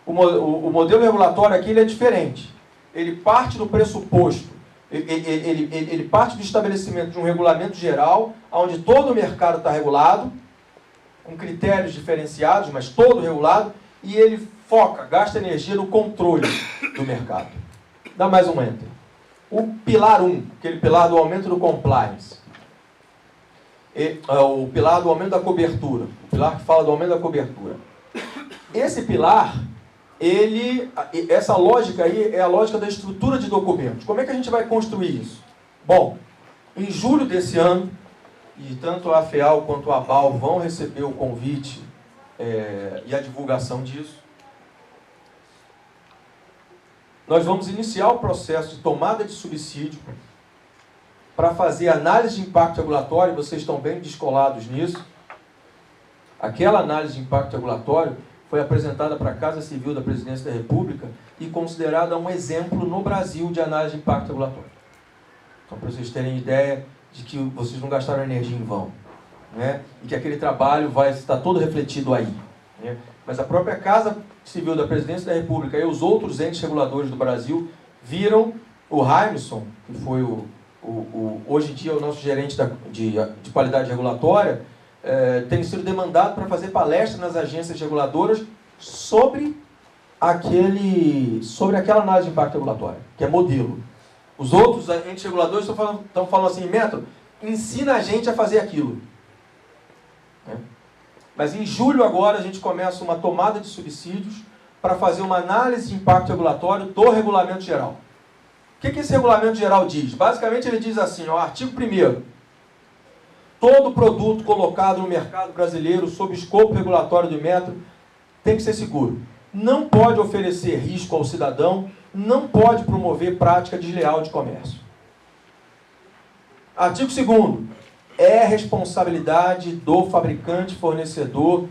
O modelo regulatório aqui ele é diferente. Ele parte do pressuposto, ele parte do estabelecimento de um regulamento geral, onde todo o mercado está regulado, com critérios diferenciados, mas todo regulado, e ele foca, gasta energia no controle do mercado. Dá mais um enter. O pilar 1, aquele pilar do aumento do compliance, o pilar do aumento da cobertura, o pilar que fala do aumento da cobertura. Esse pilar, essa lógica aí é a lógica da estrutura de documentos. Como é que a gente vai construir isso? Bom, em julho desse ano, e tanto a FEAL quanto a ABAL vão receber o convite e a divulgação disso, nós vamos iniciar o processo de tomada de subsídio para fazer análise de impacto regulatório. Vocês estão bem descolados nisso. Aquela análise de impacto regulatório foi apresentada para a Casa Civil da Presidência da República e considerada um exemplo no Brasil de análise de impacto regulatório. Então, para vocês terem ideia de que vocês não gastaram energia em vão, né? E que aquele trabalho vai estar todo refletido aí, né? Mas a própria Casa Civil da Presidência da República e os outros entes reguladores do Brasil viram o Jaimson, que foi hoje em dia o nosso gerente de qualidade regulatória, tem sido demandado para fazer palestra nas agências reguladoras sobre aquela análise de impacto regulatório, que é modelo. Os outros entes reguladores estão falando assim, Metro, ensina a gente a fazer aquilo. Mas em julho agora a gente começa uma tomada de subsídios para fazer uma análise de impacto regulatório do regulamento geral. O que esse regulamento geral diz? Basicamente ele diz assim, artigo 1º, todo produto colocado no mercado brasileiro sob escopo regulatório do Metro tem que ser seguro. Não pode oferecer risco ao cidadão, não pode promover prática desleal de comércio. Artigo 2º, é responsabilidade do fabricante, fornecedor,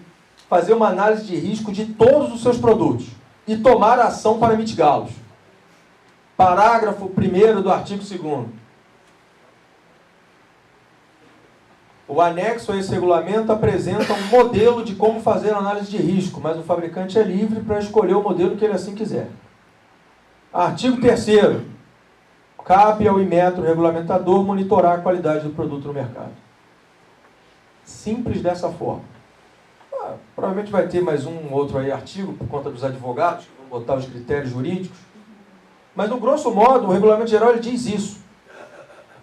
fazer uma análise de risco de todos os seus produtos e tomar ação para mitigá-los. Parágrafo 1º do artigo 2º. O anexo a esse regulamento apresenta um modelo de como fazer a análise de risco, mas o fabricante é livre para escolher o modelo que ele assim quiser. Artigo 3º. Cabe ao Inmetro regulamentador monitorar a qualidade do produto no mercado. Simples dessa forma. Provavelmente vai ter mais um outro aí artigo, por conta dos advogados, que vão botar os critérios jurídicos. Mas, no grosso modo, o regulamento geral ele diz isso.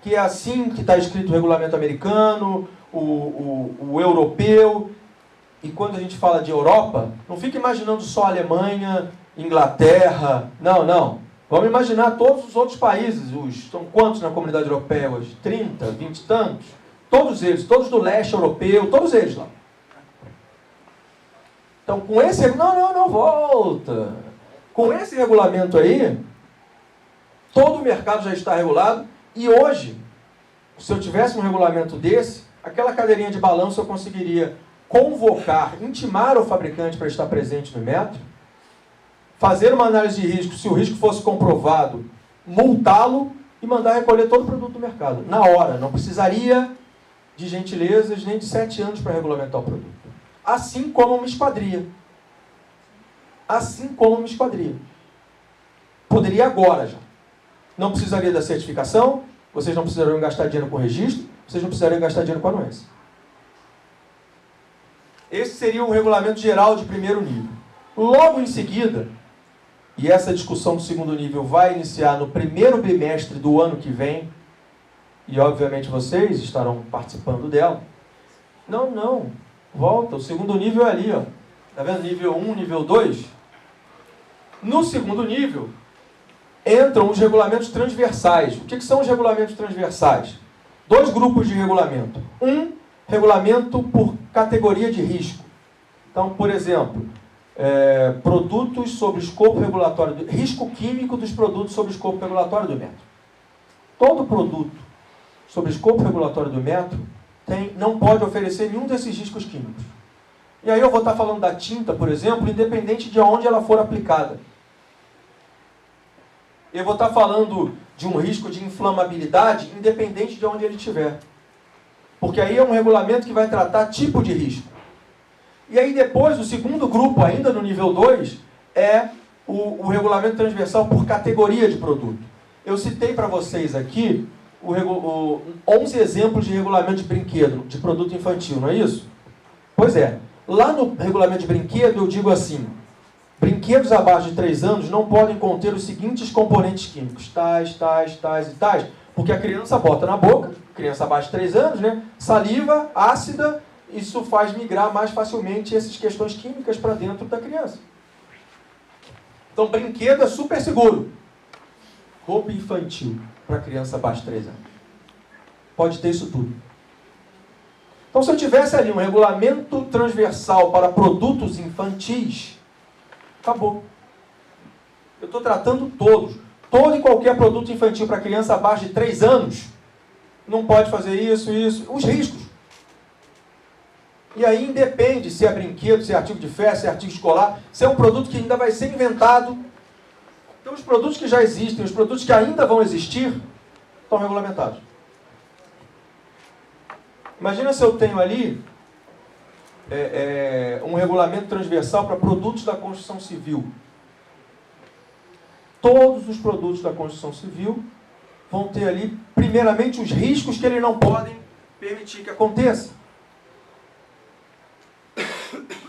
Que é assim que está escrito o regulamento americano, o europeu. E quando a gente fala de Europa, não fica imaginando só a Alemanha, Inglaterra. Não, não. Vamos imaginar todos os outros países. São quantos na comunidade europeia hoje? 30, 20 e tantos? Todos eles, todos do leste europeu, todos eles lá. Então, com esse... Não, volta. Com esse regulamento aí, todo o mercado já está regulado. E hoje, se eu tivesse um regulamento desse, aquela cadeirinha de balanço eu conseguiria convocar, intimar o fabricante para estar presente no Metro, fazer uma análise de risco, se o risco fosse comprovado, multá-lo e mandar recolher todo o produto do mercado. Na hora, não precisaria de gentilezas nem de 7 anos para regulamentar o produto. Assim como uma esquadria. Assim como uma esquadria. Poderia agora já. Não precisaria da certificação, vocês não precisariam gastar dinheiro com registro, vocês não precisariam gastar dinheiro com anuência. Esse seria um regulamento geral de primeiro nível. Logo em seguida, e essa discussão do segundo nível vai iniciar no primeiro bimestre do ano que vem, e obviamente vocês estarão participando dela. Não, volta, o segundo nível é ali, ó. Tá vendo? Nível 1, nível 2. No segundo nível, entram os regulamentos transversais. O que são os regulamentos transversais? 2 grupos de regulamento. Regulamento por categoria de risco. Então, por exemplo, produtos sobre escopo regulatório, risco químico dos produtos sobre escopo regulatório do Metro. Todo produto sobre escopo regulatório do Metro não pode oferecer nenhum desses riscos químicos. E aí eu vou estar falando da tinta, por exemplo, independente de onde ela for aplicada. Eu vou estar falando de um risco de inflamabilidade, independente de onde ele estiver. Porque aí é um regulamento que vai tratar tipo de risco. E aí depois, o segundo grupo, ainda no nível 2, é o regulamento transversal por categoria de produto. Eu citei para vocês aqui 11 exemplos de regulamento de brinquedo, de produto infantil, não é isso? Pois é. Lá no regulamento de brinquedo eu digo assim, Brinquedos abaixo de 3 anos não podem conter os seguintes componentes químicos, tais e tais, porque a criança bota na boca, criança abaixo de 3 anos, né? Saliva ácida, isso faz migrar mais facilmente essas questões químicas para dentro da criança. Então, brinquedo é super seguro. Roupa infantil para criança abaixo de 3 anos. Pode ter isso tudo. Então, se eu tivesse ali um regulamento transversal para produtos infantis, acabou. Eu estou tratando todos. Todo e qualquer produto infantil para criança abaixo de 3 anos não pode fazer isso. Os riscos. E aí independe se é brinquedo, se é artigo de festa, se é artigo escolar, se é um produto que ainda vai ser inventado. Então os produtos que já existem, os produtos que ainda vão existir, estão regulamentados. Imagina se eu tenho ali um regulamento transversal para produtos da construção civil. Todos os produtos da construção civil vão ter ali, primeiramente, os riscos que eles não podem permitir que aconteça.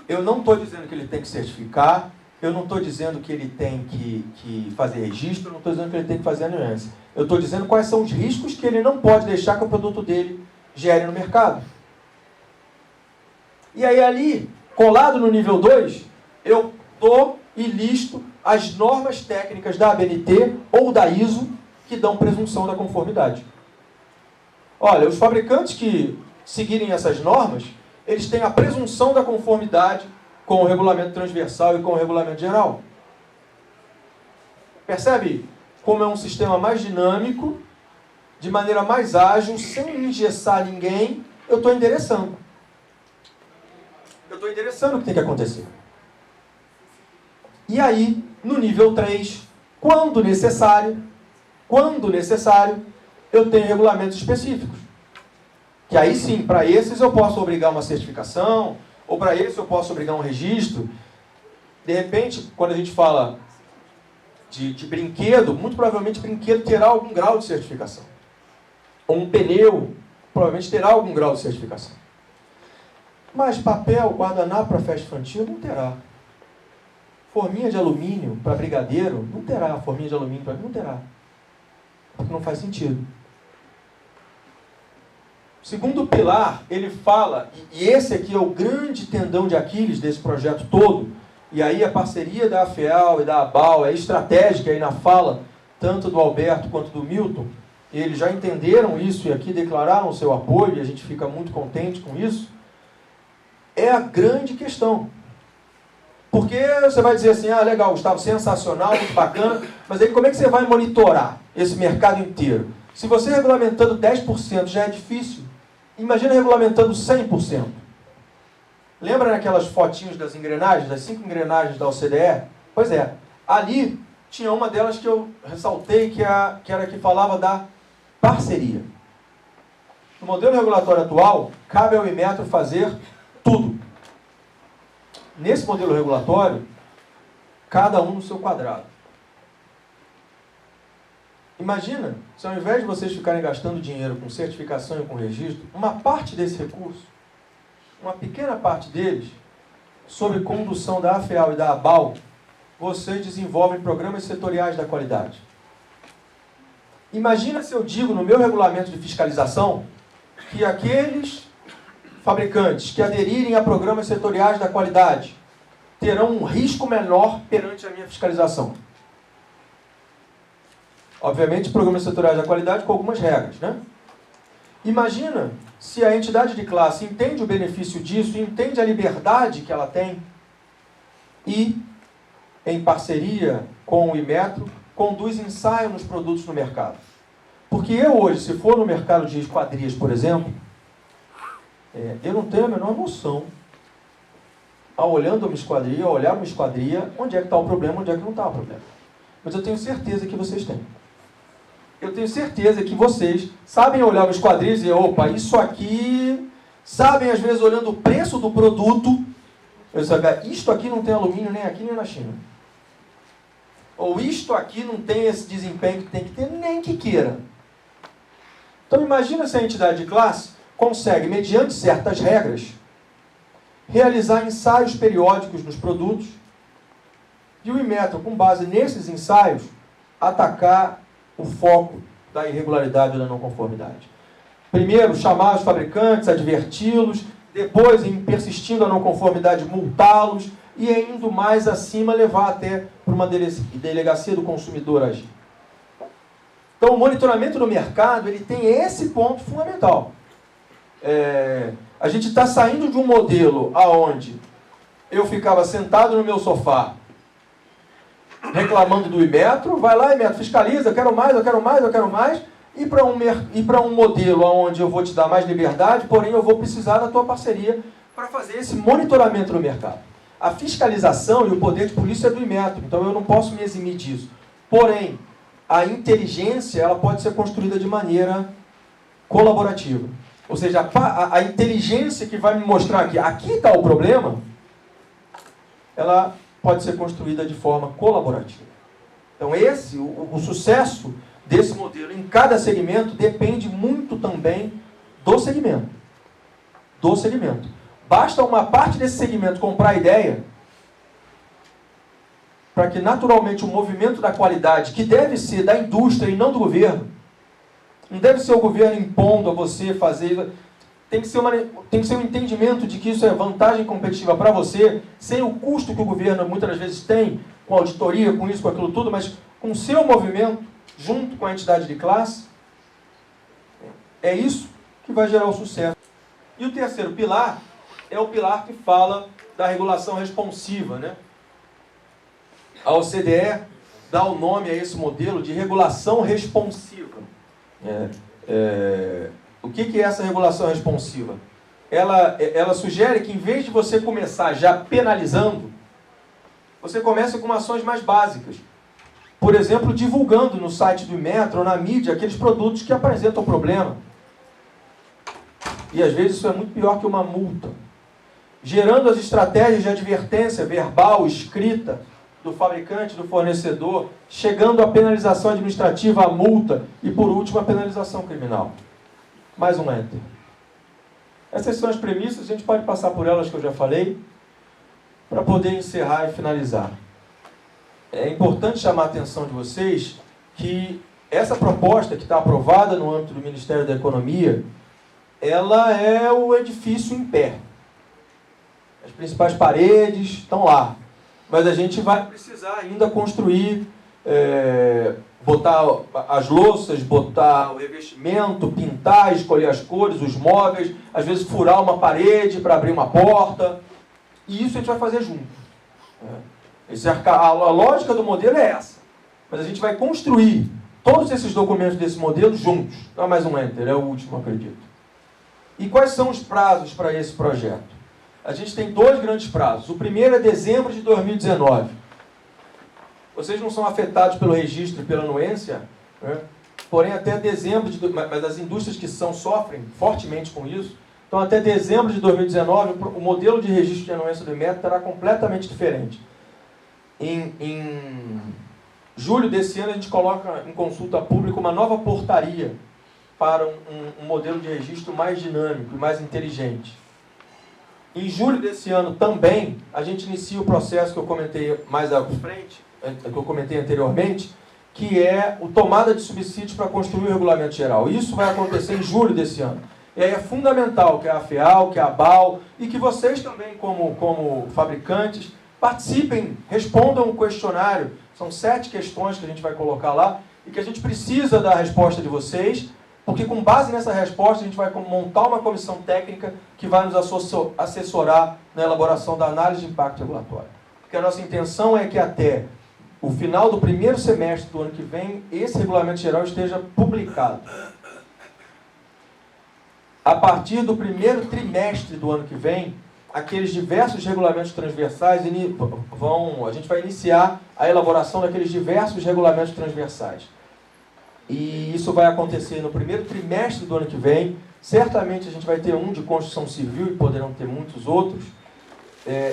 Eu não estou dizendo que ele tem que certificar, eu não estou dizendo que ele tem que fazer registro, eu não estou dizendo que ele tem que fazer anuência. Eu estou dizendo quais são os riscos que ele não pode deixar que o produto dele gere no mercado. E aí ali, colado no nível 2, eu dou e listo as normas técnicas da ABNT ou da ISO que dão presunção da conformidade. Olha, os fabricantes que seguirem essas normas, eles têm a presunção da conformidade com o regulamento transversal e com o regulamento geral. Percebe como é um sistema mais dinâmico, de maneira mais ágil, sem engessar ninguém, eu estou endereçando. Eu estou endereçando o que tem que acontecer. E aí, no nível 3, quando necessário, eu tenho regulamentos específicos. Que aí sim, para esses eu posso obrigar uma certificação, ou para esses eu posso obrigar um registro. De repente, quando a gente fala de brinquedo, muito provavelmente brinquedo terá algum grau de certificação. Ou um pneu, provavelmente terá algum grau de certificação. Mas papel, guardanapo para festa infantil, não terá. Forminha de alumínio para brigadeiro, não terá. Forminha de alumínio para mim, não terá. Porque não faz sentido. O segundo pilar, ele fala, e esse aqui é o grande tendão de Aquiles desse projeto todo, e aí a parceria da AFEAL e da ABAL é estratégica aí na fala, tanto do Alberto quanto do Milton, eles já entenderam isso e aqui declararam o seu apoio, e a gente fica muito contente com isso, é a grande questão. Porque você vai dizer assim, legal, Gustavo, sensacional, muito bacana, mas aí como é que você vai monitorar esse mercado inteiro? Se você regulamentando 10% já é difícil, imagina regulamentando 100%. Lembra naquelas fotinhos das engrenagens, das 5 engrenagens da OCDE? Pois é, ali tinha uma delas que eu ressaltei, que era a que falava da parceria. No modelo regulatório atual, cabe ao Inmetro fazer tudo. Nesse modelo regulatório, cada um no seu quadrado. Imagina, se ao invés de vocês ficarem gastando dinheiro com certificação e com registro, uma parte desse recurso, uma pequena parte deles, sob condução da AFEAL e da ABAL, vocês desenvolvem programas setoriais da qualidade. Imagina se eu digo no meu regulamento de fiscalização que aqueles fabricantes que aderirem a programas setoriais da qualidade terão um risco menor perante a minha fiscalização. Obviamente, programas setoriais da qualidade com algumas regras, né? Imagina se a entidade de classe entende o benefício disso, entende a liberdade que ela tem e, em parceria com o Inmetro, conduz ensaio nos produtos no mercado. Porque eu hoje, se for no mercado de esquadrias, por exemplo, eu não tenho a menor noção, ao olhar uma esquadria, onde é que está o problema, onde é que não está o problema. Mas eu tenho certeza que vocês têm. Eu tenho certeza que vocês sabem olhar uma esquadria e dizer, opa, isso aqui... Sabem, às vezes, olhando o preço do produto, eu sabe, isto aqui não tem alumínio nem aqui nem na China. Ou isto aqui não tem esse desempenho que tem que ter, nem que queira. Então imagina se a entidade de classe consegue, mediante certas regras, realizar ensaios periódicos nos produtos E o Inmetro, com base nesses ensaios, atacar o foco da irregularidade ou da não conformidade. Primeiro, chamar os fabricantes, adverti-los, depois, em persistindo a não conformidade, multá-los, e indo mais acima, levar até para uma delegacia do consumidor agir. Então, o monitoramento do mercado, ele tem esse ponto fundamental. A gente está saindo de um modelo onde eu ficava sentado no meu sofá, reclamando do Inmetro, vai lá, Inmetro, fiscaliza, eu quero mais, eu quero mais, eu quero mais, e para um modelo onde eu vou te dar mais liberdade, porém eu vou precisar da tua parceria para fazer esse monitoramento no mercado. A fiscalização e o poder de polícia é do Inmetro, então eu não posso me eximir disso. Porém, a inteligência ela pode ser construída de maneira colaborativa. Ou seja, a inteligência que vai me mostrar que aqui está o problema, ela pode ser construída de forma colaborativa. Então o sucesso desse modelo em cada segmento depende muito também do segmento. Do segmento. Basta uma parte desse segmento comprar a ideia para que naturalmente o movimento da qualidade, que deve ser da indústria e não do governo, não deve ser o governo impondo a você fazer... Tem que ser um entendimento de que isso é vantagem competitiva para você, sem o custo que o governo muitas das vezes tem, com auditoria, com isso, com aquilo tudo, mas com o seu movimento, junto com a entidade de classe, é isso que vai gerar o sucesso. E o terceiro pilar é o pilar que fala da regulação responsiva, né? A OCDE dá o nome a esse modelo de regulação responsiva. O que é essa regulação responsiva? Ela sugere que, em vez de você começar já penalizando, você comece com ações mais básicas. Por exemplo, divulgando no site do Inmetro ou na mídia aqueles produtos que apresentam problema. E às vezes isso é muito pior que uma multa. Gerando as estratégias de advertência verbal, escrita, do fabricante, do fornecedor, chegando à penalização administrativa, à multa e, por último, a penalização criminal. Mais um enter. Essas são as premissas, a gente pode passar por elas que eu já falei, para poder encerrar e finalizar. É importante chamar a atenção de vocês que essa proposta que está aprovada no âmbito do Ministério da Economia, ela é o edifício em pé. As principais paredes estão lá. Mas a gente vai precisar ainda construir, botar as louças, botar o revestimento, pintar, escolher as cores, os móveis, às vezes furar uma parede para abrir uma porta. E isso a gente vai fazer junto. A lógica do modelo é essa. Mas a gente vai construir todos esses documentos desse modelo juntos. Não é mais um enter, é o último, acredito. E quais são os prazos para esse projeto? A gente tem dois grandes prazos. O primeiro é dezembro de 2019. Vocês não são afetados pelo registro e pela anuência, né? Porém até dezembro, mas as indústrias que sofrem fortemente com isso, então até dezembro de 2019 o modelo de registro de anuência do Inmetro estará completamente diferente. Em julho desse ano a gente coloca em consulta pública uma nova portaria para um modelo de registro mais dinâmico e mais inteligente. Em julho desse ano também, a gente inicia o processo que eu comentei mais à frente, que eu comentei anteriormente, que é o tomada de subsídios para construir o regulamento geral. Isso vai acontecer em julho desse ano. E aí é fundamental que a AFEAL, que a ABAL e que vocês também, como fabricantes, participem, respondam o questionário. São 7 questões que a gente vai colocar lá e que a gente precisa da resposta de vocês, porque com base nessa resposta a gente vai montar uma comissão técnica que vai nos assessorar na elaboração da análise de impacto regulatório. Porque a nossa intenção é que até o final do primeiro semestre do ano que vem, esse regulamento geral esteja publicado. A partir do primeiro trimestre do ano que vem, aqueles diversos regulamentos transversais, a gente vai iniciar a elaboração daqueles diversos regulamentos transversais. E isso vai acontecer no primeiro trimestre do ano que vem. Certamente a gente vai ter um de construção civil e poderão ter muitos outros.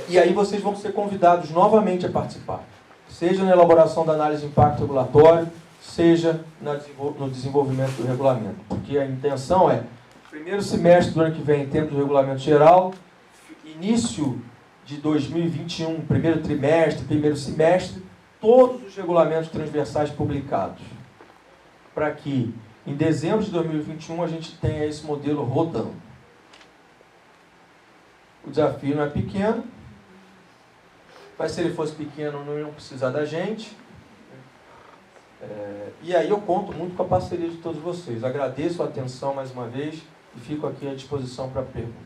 E aí vocês vão ser convidados novamente a participar. Seja na elaboração da análise de impacto regulatório, seja no desenvolvimento do regulamento. Porque a intenção é, primeiro semestre do ano que vem, temos o regulamento geral, início de 2021, primeiro trimestre, primeiro semestre, todos os regulamentos transversais publicados, para que em dezembro de 2021 a gente tenha esse modelo rodando. O desafio não é pequeno, mas se ele fosse pequeno não iam precisar da gente. E aí eu conto muito com a parceria de todos vocês. Agradeço a atenção mais uma vez e fico aqui à disposição para perguntas.